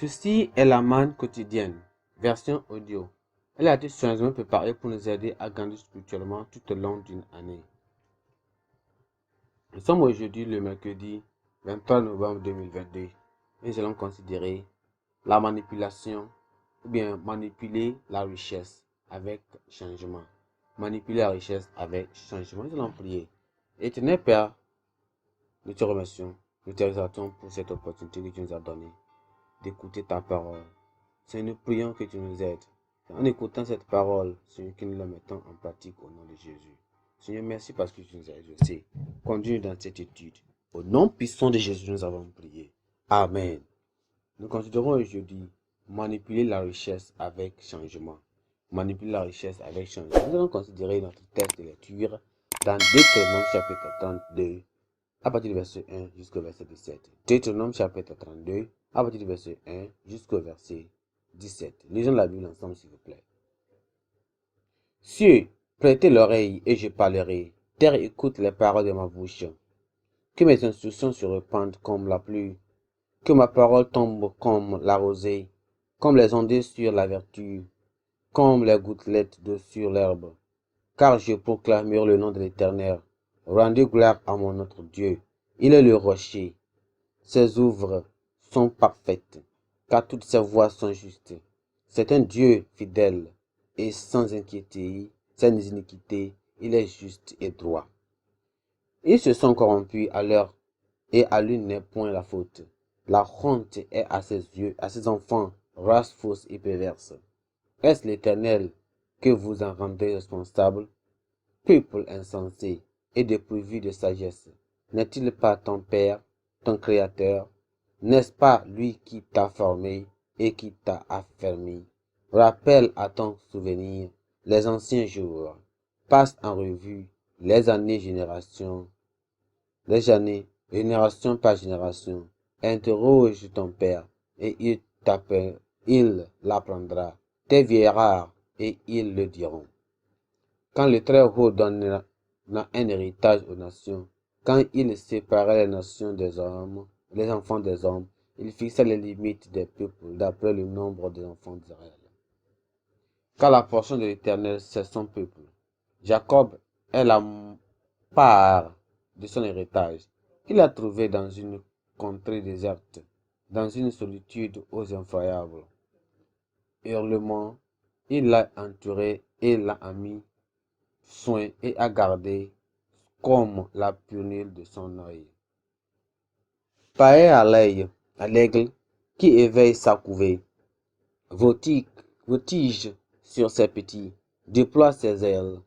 Ceci est la manne quotidienne, version audio. Elle a été soigneusement préparée pour nous aider à grandir spirituellement tout au long d'une année. Nous sommes aujourd'hui le mercredi 23 novembre 2022 et nous allons considérer la manipulation ou bien manipuler la richesse avec changement. Manipuler la richesse avec changement. Nous allons prier. Éternel Père, nous te remercions, nous te exaltons pour cette opportunité que tu nous as donnée d'écouter ta parole. Seigneur, nous prions que tu nous aides. En écoutant cette parole, Seigneur, que nous la mettons en pratique au nom de Jésus. Seigneur, merci parce que tu nous as exaucés. Conduis-nous dans cette étude. Au nom puissant de Jésus, nous avons prié. Amen. Nous considérons aujourd'hui manipuler la richesse avec changement. Manipuler la richesse avec changement. Nous allons considérer notre texte de lecture dans Deutéronome chapitre 32, à partir du verset 1 jusqu'au verset 17. Deutéronome chapitre 32, à partir du verset 1 jusqu'au verset 17. Lisons la Bible ensemble, s'il vous plaît. Cieux, prêtez l'oreille et je parlerai. Terre, écoute les paroles de ma bouche. Que mes instructions se répandent comme la pluie. Que ma parole tombe comme la rosée, comme les ondées sur la vertu, comme les gouttelettes d'eau sur l'herbe. Car je proclamerai le nom de l'Éternel. Rendez gloire à mon notre Dieu. Il est le rocher. Ses œuvres sont parfaites, car toutes ses voies sont justes. C'est un Dieu fidèle et sans inquiéter, sans iniquité, il est juste et droit. Ils se sont corrompus à l'heure et à lui n'est point la faute. La honte est à ses yeux, à ses enfants, race fausse et perverse. Est-ce l'Éternel que vous en rendez responsable, peuple insensé et dépourvu de sagesse? N'est-il pas ton Père, ton Créateur? N'est-ce pas lui qui t'a formé et qui t'a affermi? Rappelle à ton souvenir les anciens jours. Passe en revue les années génération par génération. Interroge ton Père et il l'apprendra. Tes vieillards et ils le diront. Quand le Très-Haut donnera un héritage aux nations, quand il séparait les nations des hommes, les enfants des hommes, il fixa les limites des peuples d'après le nombre des enfants d'Israël. Car la portion de l'Éternel, c'est son peuple. Jacob est la part de son héritage. Il l'a trouvé dans une contrée déserte, dans une solitude aux effroyables hurlements. Il l'a entouré et l'a mis soin et a gardé comme la prunelle de son œil. Pareil à l'aigle qui éveille sa couvée, voltige sur ses petits, déploie ses ailes,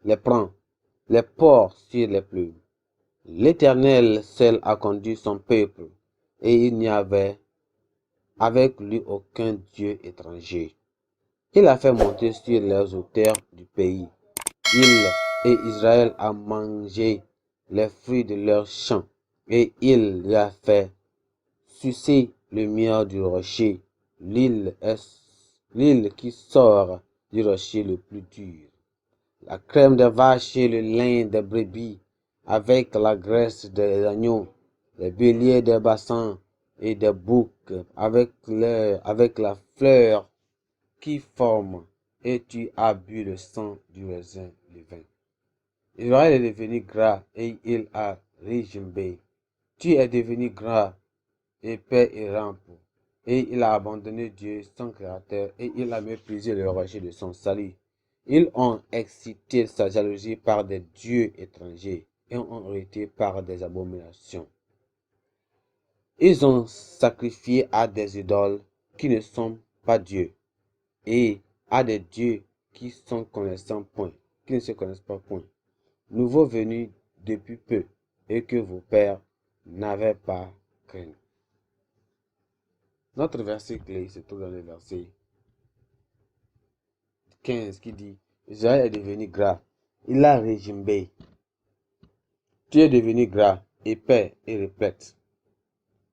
les prend, les porte sur les plumes. L'Éternel seul a conduit son peuple, et il n'y avait avec lui aucun Dieu étranger. Il a fait monter sur les hauteurs du pays. Il et Israël a mangé les fruits de leurs champs, et il lui a fait sucer le miel du rocher, l'île qui sort du rocher le plus dur. La crème des vaches et le lin des brebis, avec la graisse des agneaux, les béliers des bassins et des boucs, avec la fleur qui forme, et tu as bu le sang du raisin, le vin. Israël est devenu gras et il a regimbé. Tu es devenu gras, épais et rampe. Et il a abandonné Dieu, son Créateur, et il a méprisé le rocher de son salut. Ils ont excité sa jalousie par des dieux étrangers et ont hérité par des abominations. Ils ont sacrifié à des idoles qui ne sont pas Dieu et à des dieux qui sont connaissants point, qui ne se connaissent pas point, nouveaux venus depuis peu et que vos pères n'avaient pas craint. Notre verset clé se trouve dans le verset 15 qui dit Israël est devenu gras, il a régimbé. Tu es devenu gras, épais et replète.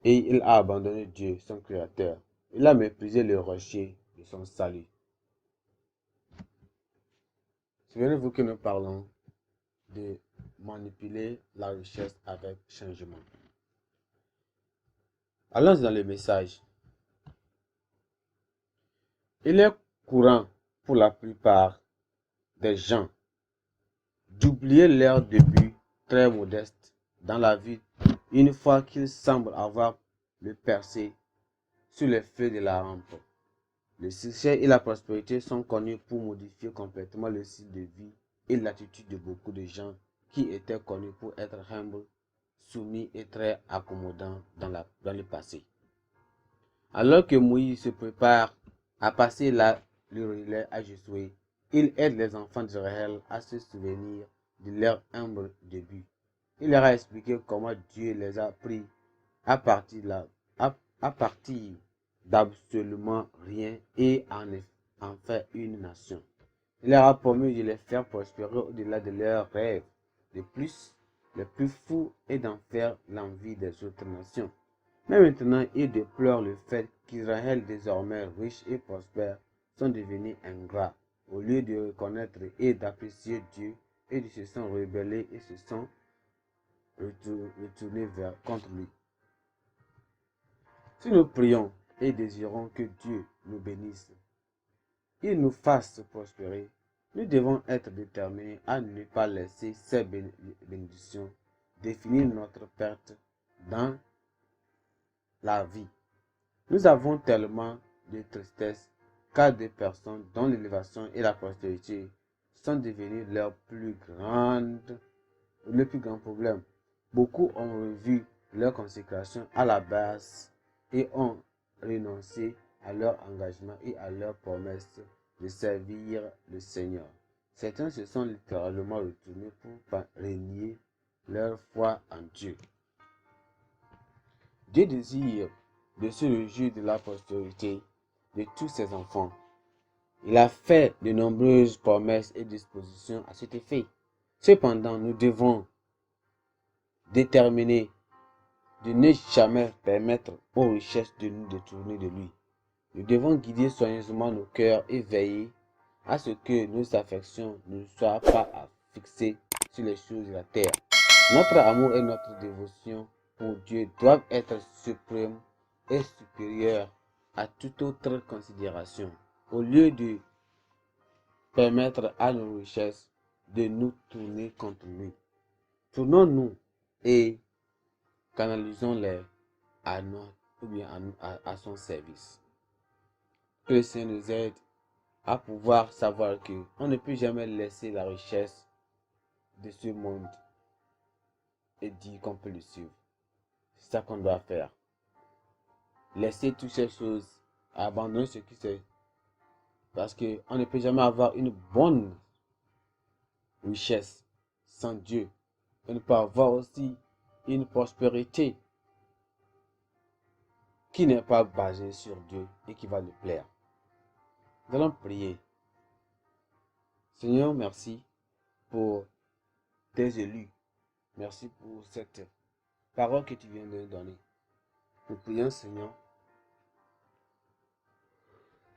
Et il a abandonné Dieu, son Créateur. Il a méprisé le rocher de son salut. Souvenez-vous que nous parlons de manipuler la richesse avec changement. Allons dans le message. Il est courant pour la plupart des gens d'oublier leur début très modeste dans la vie une fois qu'ils semblent avoir le percé sur les feux de la rampe. Le succès et la prospérité sont connus pour modifier complètement le style de vie et l'attitude de beaucoup de gens qui étaient connus pour être humbles, soumis et très accommodants dans le passé. Alors que Moïse se prépare à passer le relais à Josué, il aide les enfants d'Israël à se souvenir de leur humble début. Il leur a expliqué comment Dieu les a pris à partir d'absolument rien et en fait une nation. Il leur a promis de les faire prospérer au-delà de leurs rêves. De plus, le plus fou est d'en faire l'envie des autres nations. Mais maintenant, il déplore le fait qu'Israël, désormais riche et prospère, sont devenus ingrats. Au lieu de reconnaître et d'apprécier Dieu, et de se sont rebellés et se sont retournés contre lui. Si nous prions et désirons que Dieu nous bénisse, qu'il nous fasse prospérer, nous devons être déterminés à ne pas laisser ces bénédictions définir notre perte dans la vie. Nous avons tellement de tristesse car des personnes dont l'élévation et la prospérité sont devenues le plus grand problème. Beaucoup ont revu leur consécration à la base et ont renoncé à leur engagement et à leur promesse de servir le Seigneur. Certains se sont littéralement retournés pour renier leur foi en Dieu. Dieu désire de se réjouir de la prospérité de tous ses enfants. Il a fait de nombreuses promesses et dispositions à cet effet. Cependant, nous devons déterminer de ne jamais permettre aux richesses de nous détourner de lui. Nous devons guider soigneusement nos cœurs et veiller à ce que nos affections ne soient pas fixées sur les choses de la terre. Notre amour et notre dévotion pour Dieu doivent être suprêmes et supérieurs à toute autre considération. Au lieu de permettre à nos richesses de nous tourner contre lui, tournons-nous et canalisons-les à son service. Que le Seigneur nous aide à pouvoir savoir qu'on ne peut jamais laisser la richesse de ce monde et dire qu'on peut le suivre. C'est ça qu'on doit faire. Laisser toutes ces choses, abandonner ce qui c'est. Parce qu'on ne peut jamais avoir une bonne richesse sans Dieu. On ne peut avoir aussi une prospérité qui n'est pas basée sur Dieu et qui va lui plaire. Nous allons prier. Seigneur, merci pour tes élus. Merci pour cette parole que tu viens de nous donner. Nous prions, Seigneur,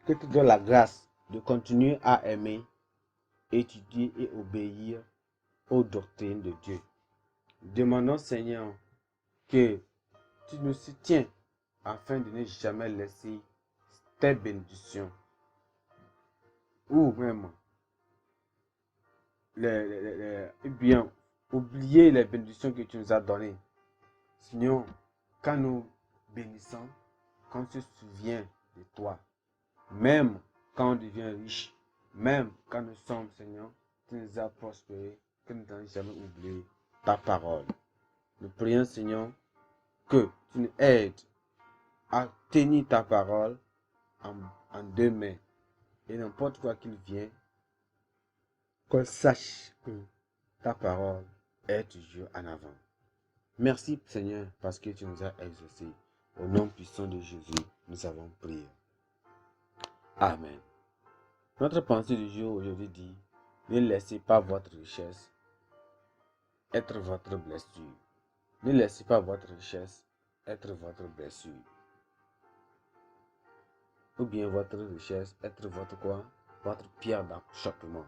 que tu donnes la grâce de continuer à aimer, étudier et obéir aux doctrines de Dieu. Demandons, Seigneur, que tu nous soutiens afin de ne jamais laisser tes bénédictions ou même bien oublier les bénédictions que tu nous as données. Seigneur, quand nous bénissons, quand on se souvient de toi, même quand on devient riche, même quand nous sommes, Seigneur, tu nous as prospérés, que nous n'avons jamais oublié ta parole. Nous prions, Seigneur, que tu nous aides à tenir ta parole en deux mains. Et n'importe quoi qu'il vienne, qu'on sache que ta parole est toujours en avant. Merci, Seigneur, parce que tu nous as exaucés. Au nom puissant de Jésus, nous avons prié. Amen. Notre pensée du jour aujourd'hui dit, ne laissez pas votre richesse être votre blessure. Ne laissez pas votre richesse être votre blessure. Ou bien votre richesse être votre quoi? Votre pierre d'achoppement.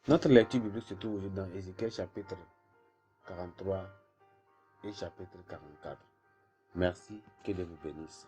Notre lecture biblique se trouve aujourd'hui dans Ézéchiel chapitre 43 et chapitre 44. Merci, que Dieu vous bénisse.